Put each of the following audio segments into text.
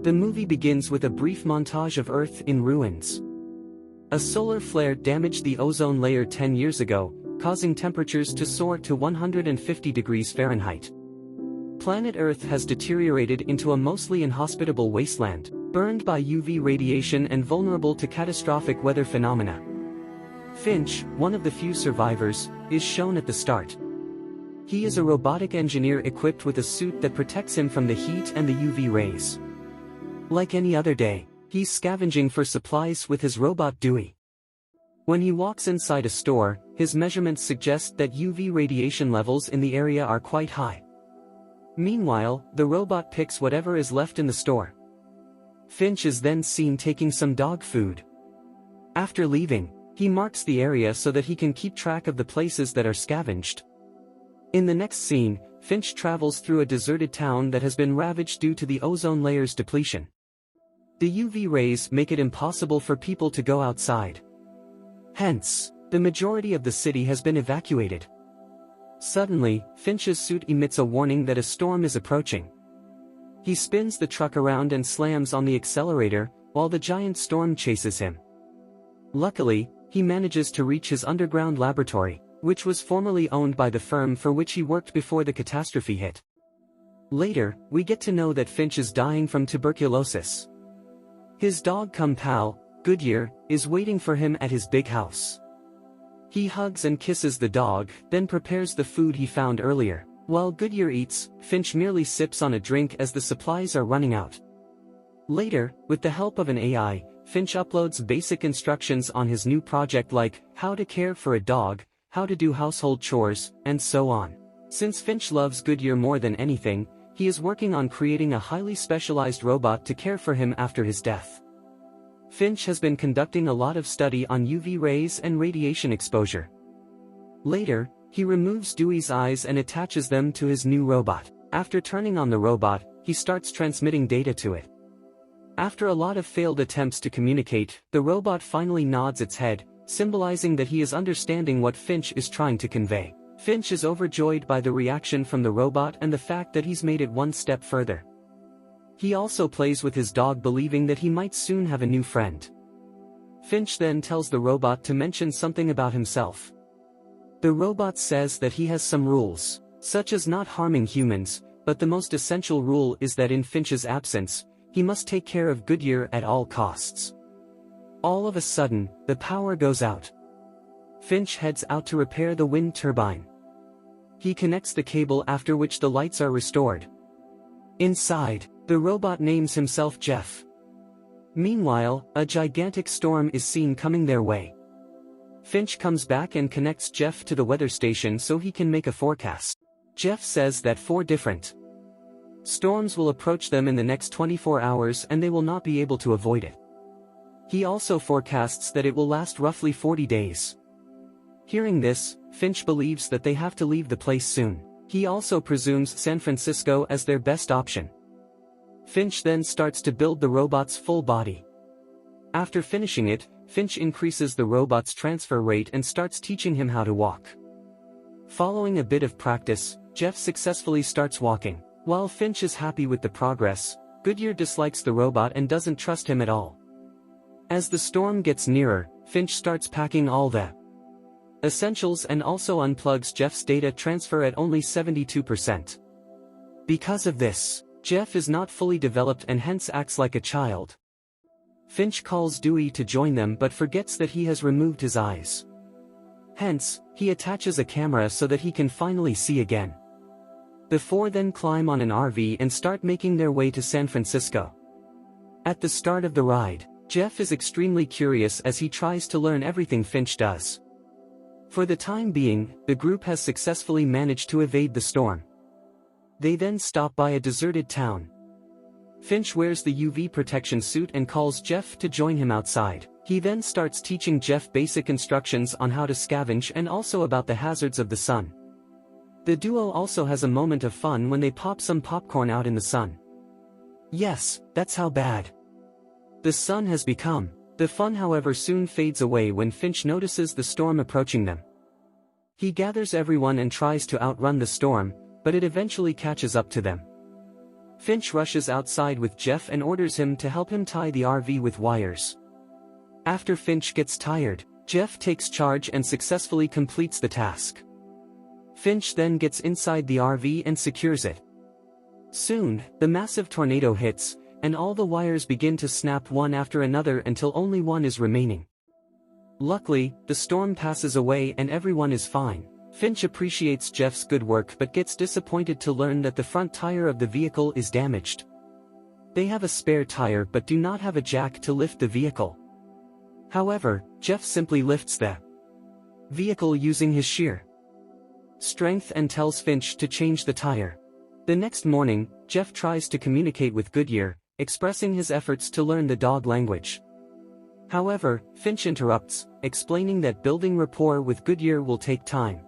The movie begins with a brief montage of Earth in ruins. A solar flare damaged the ozone layer 10 years ago, causing temperatures to soar to 150 degrees Fahrenheit. Planet Earth has deteriorated into a mostly inhospitable wasteland, burned by UV radiation and vulnerable to catastrophic weather phenomena. Finch, one of the few survivors, is shown at the start. He is a robotic engineer equipped with a suit that protects him from the heat and the UV rays. Like any other day, he's scavenging for supplies with his robot Dewey. When he walks inside a store, his measurements suggest that UV radiation levels in the area are quite high. Meanwhile, the robot picks whatever is left in the store. Finch is then seen taking some dog food. After leaving, he marks the area so that he can keep track of the places that are scavenged. In the next scene, Finch travels through a deserted town that has been ravaged due to the ozone layer's depletion. The UV rays make it impossible for people to go outside. Hence, the majority of the city has been evacuated. Suddenly, Finch's suit emits a warning that a storm is approaching. He spins the truck around and slams on the accelerator, while the giant storm chases him. Luckily, he manages to reach his underground laboratory, which was formerly owned by the firm for which he worked before the catastrophe hit. Later, we get to know that Finch is dying from tuberculosis. His dog-cum-pal, Goodyear, is waiting for him at his big house. He hugs and kisses the dog, then prepares the food he found earlier. While Goodyear eats, Finch merely sips on a drink as the supplies are running out. Later, with the help of an AI, Finch uploads basic instructions on his new project like how to care for a dog, how to do household chores, and so on. Since Finch loves Goodyear more than anything, he is working on creating a highly specialized robot to care for him after his death. Finch has been conducting a lot of study on UV rays and radiation exposure. Later, he removes Dewey's eyes and attaches them to his new robot. After turning on the robot, he starts transmitting data to it. After a lot of failed attempts to communicate, the robot finally nods its head, symbolizing that he is understanding what Finch is trying to convey. Finch is overjoyed by the reaction from the robot and the fact that he's made it one step further. He also plays with his dog, believing that he might soon have a new friend. Finch then tells the robot to mention something about himself. The robot says that he has some rules, such as not harming humans, but the most essential rule is that in Finch's absence, he must take care of Goodyear at all costs. All of a sudden, the power goes out. Finch heads out to repair the wind turbine. He connects the cable, after which the lights are restored. Inside, the robot names himself Jeff. Meanwhile, a gigantic storm is seen coming their way. Finch comes back and connects Jeff to the weather station so he can make a forecast. Jeff says that 4 different storms will approach them in the next 24 hours and they will not be able to avoid it. He also forecasts that it will last roughly 40 days. Hearing this, Finch believes that they have to leave the place soon. He also presumes San Francisco as their best option. Finch then starts to build the robot's full body. After finishing it, Finch increases the robot's transfer rate and starts teaching him how to walk. Following a bit of practice, Jeff successfully starts walking. While Finch is happy with the progress, Goodyear dislikes the robot and doesn't trust him at all. As the storm gets nearer, Finch starts packing all the essentials and also unplugs Jeff's data transfer at only 72%. Because of this, Jeff is not fully developed and hence acts like a child. Finch calls Dewey to join them but forgets that he has removed his eyes. Hence, he attaches a camera so that he can finally see again. The 4 then climb on an RV and start making their way to San Francisco. At the start of the ride, Jeff is extremely curious as he tries to learn everything Finch does. For the time being, the group has successfully managed to evade the storm. They then stop by a deserted town. Finch wears the UV protection suit and calls Jeff to join him outside. He then starts teaching Jeff basic instructions on how to scavenge and also about the hazards of the sun. The duo also has a moment of fun when they pop some popcorn out in the sun. Yes, that's how bad the sun has become. The fun, however, soon fades away when Finch notices the storm approaching them. He gathers everyone and tries to outrun the storm, but it eventually catches up to them. Finch rushes outside with Jeff and orders him to help him tie the RV with wires. After Finch gets tired, Jeff takes charge and successfully completes the task. Finch then gets inside the RV and secures it. Soon, the massive tornado hits, and all the wires begin to snap one after another until only one is remaining. Luckily, the storm passes away and everyone is fine. Finch appreciates Jeff's good work but gets disappointed to learn that the front tire of the vehicle is damaged. They have a spare tire but do not have a jack to lift the vehicle. However, Jeff simply lifts the vehicle using his sheer strength and tells Finch to change the tire. The next morning, Jeff tries to communicate with Goodyear, expressing his efforts to learn the dog language. However, Finch interrupts, explaining that building rapport with Goodyear will take time.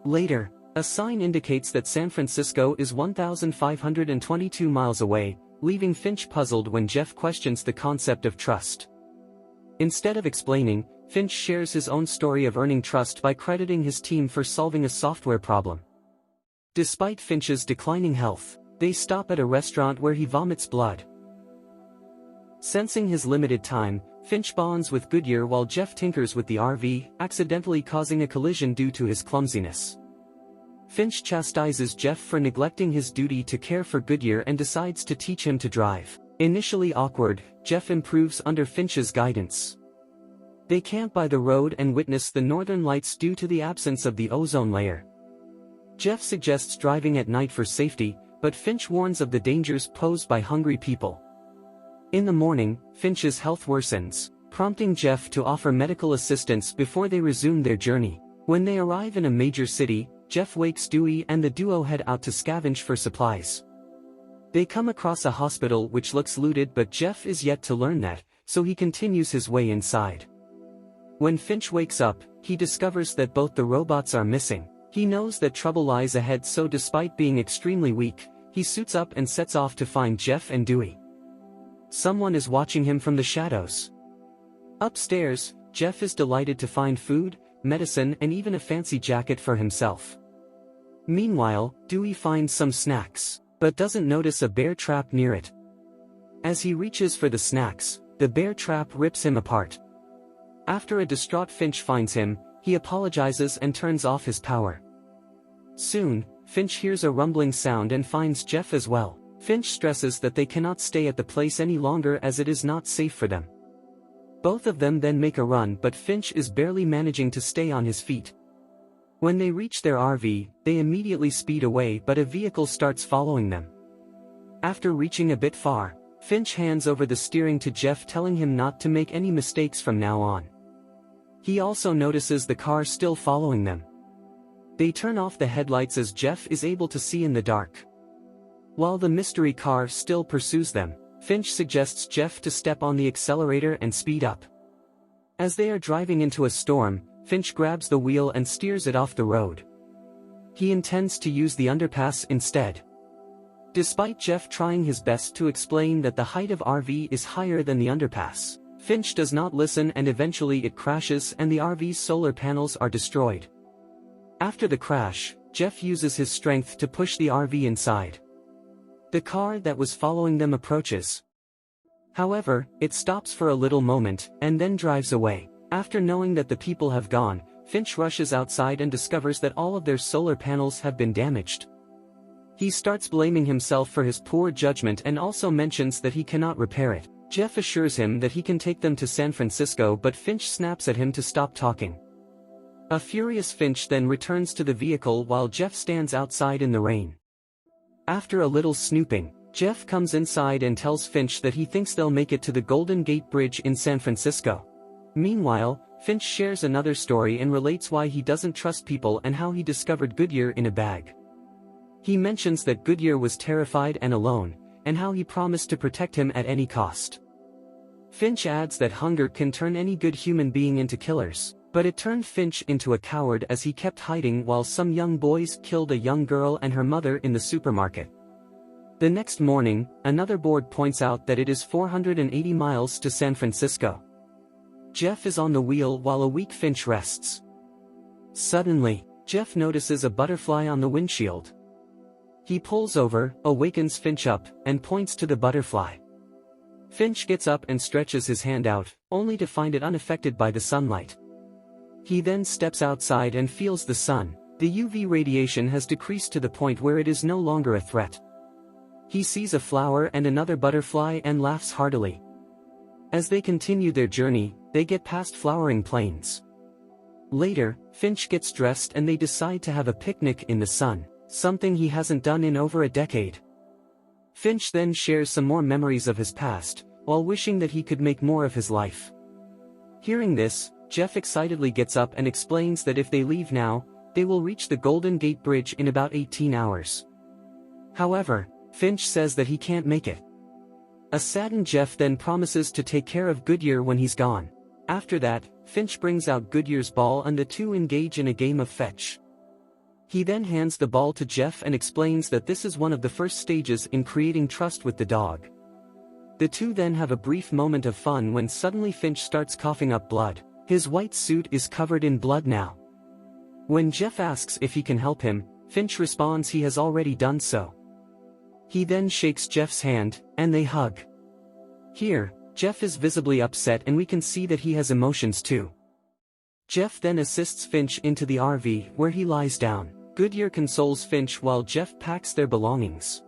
Later, a sign indicates that San Francisco is 1,522 miles away, leaving Finch puzzled when Jeff questions the concept of trust. Instead of explaining, Finch shares his own story of earning trust by crediting his team for solving a software problem. Despite Finch's declining health, they stop at a restaurant where he vomits blood. Sensing his limited time, Finch bonds with Goodyear while Jeff tinkers with the RV, accidentally causing a collision due to his clumsiness. Finch chastises Jeff for neglecting his duty to care for Goodyear and decides to teach him to drive. Initially awkward, Jeff improves under Finch's guidance. They camp by the road and witness the northern lights due to the absence of the ozone layer. Jeff suggests driving at night for safety, but Finch warns of the dangers posed by hungry people. In the morning, Finch's health worsens, prompting Jeff to offer medical assistance before they resume their journey. When they arrive in a major city, Jeff wakes Dewey and the duo head out to scavenge for supplies. They come across a hospital which looks looted, but Jeff is yet to learn that, so he continues his way inside. When Finch wakes up, he discovers that both the robots are missing. He knows that trouble lies ahead, so despite being extremely weak, he suits up and sets off to find Jeff and Dewey. Someone is watching him from the shadows. Upstairs, Jeff is delighted to find food, medicine and even a fancy jacket for himself. Meanwhile, Dewey finds some snacks, but doesn't notice a bear trap near it. As he reaches for the snacks, the bear trap rips him apart. After a distraught Finch finds him, he apologizes and turns off his power. Soon, Finch hears a rumbling sound and finds Jeff as well. Finch stresses that they cannot stay at the place any longer as it is not safe for them. Both of them then make a run, but Finch is barely managing to stay on his feet. When they reach their RV, they immediately speed away, but a vehicle starts following them. After reaching a bit far, Finch hands over the steering to Jeff, telling him not to make any mistakes from now on. He also notices the car still following them. They turn off the headlights as Jeff is able to see in the dark. While the mystery car still pursues them, Finch suggests Jeff to step on the accelerator and speed up. As they are driving into a storm, Finch grabs the wheel and steers it off the road. He intends to use the underpass instead. Despite Jeff trying his best to explain that the height of RV is higher than the underpass, Finch does not listen and eventually it crashes and the RV's solar panels are destroyed. After the crash, Jeff uses his strength to push the RV inside. The car that was following them approaches. However, it stops for a little moment and then drives away. After knowing that the people have gone, Finch rushes outside and discovers that all of their solar panels have been damaged. He starts blaming himself for his poor judgment and also mentions that he cannot repair it. Jeff assures him that he can take them to San Francisco, but Finch snaps at him to stop talking. A furious Finch then returns to the vehicle while Jeff stands outside in the rain. After a little snooping, Jeff comes inside and tells Finch that he thinks they'll make it to the Golden Gate Bridge in San Francisco. Meanwhile, Finch shares another story and relates why he doesn't trust people and how he discovered Goodyear in a bag. He mentions that Goodyear was terrified and alone, and how he promised to protect him at any cost. Finch adds that hunger can turn any good human being into killers, but it turned Finch into a coward as he kept hiding while some young boys killed a young girl and her mother in the supermarket. The next morning, another board points out that it is 480 miles to San Francisco. Jeff is on the wheel while a weak Finch rests. Suddenly, Jeff notices a butterfly on the windshield. He pulls over, awakens Finch up, and points to the butterfly. Finch gets up and stretches his hand out, only to find it unaffected by the sunlight. He then steps outside and feels the sun. The UV radiation has decreased to the point where it is no longer a threat. He sees a flower and another butterfly and laughs heartily. As they continue their journey, they get past flowering plains. Later, Finch gets dressed and they decide to have a picnic in the sun, something he hasn't done in over a decade. Finch then shares some more memories of his past, while wishing that he could make more of his life. Hearing this, Jeff excitedly gets up and explains that if they leave now, they will reach the Golden Gate Bridge in about 18 hours. However, Finch says that he can't make it. A saddened Jeff then promises to take care of Goodyear when he's gone. After that, Finch brings out Goodyear's ball and the two engage in a game of fetch. He then hands the ball to Jeff and explains that this is one of the first stages in creating trust with the dog. The two then have a brief moment of fun when suddenly Finch starts coughing up blood. His white suit is covered in blood now. When Jeff asks if he can help him, Finch responds he has already done so. He then shakes Jeff's hand, and they hug. Here, Jeff is visibly upset and we can see that he has emotions too. Jeff then assists Finch into the RV where he lies down. Goodyear consoles Finch while Jeff packs their belongings.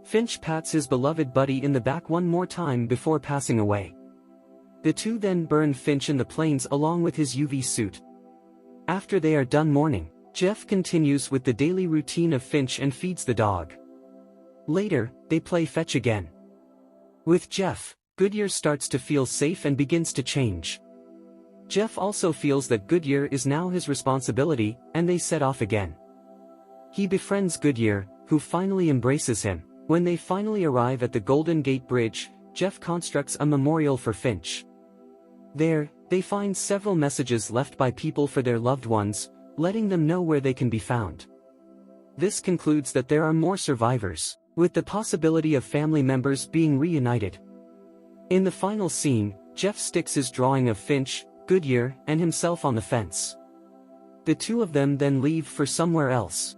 Finch pats his beloved buddy in the back one more time before passing away. The two then burn Finch in the plains along with his UV suit. After they are done mourning, Jeff continues with the daily routine of Finch and feeds the dog. Later, they play fetch again. With Jeff, Goodyear starts to feel safe and begins to change. Jeff also feels that Goodyear is now his responsibility, and they set off again. He befriends Goodyear, who finally embraces him. When they finally arrive at the Golden Gate Bridge, Jeff constructs a memorial for Finch. There, they find several messages left by people for their loved ones, letting them know where they can be found. This concludes that there are more survivors, with the possibility of family members being reunited. In the final scene, Jeff sticks his drawing of Finch, Goodyear, and himself on the fence. The two of them then leave for somewhere else.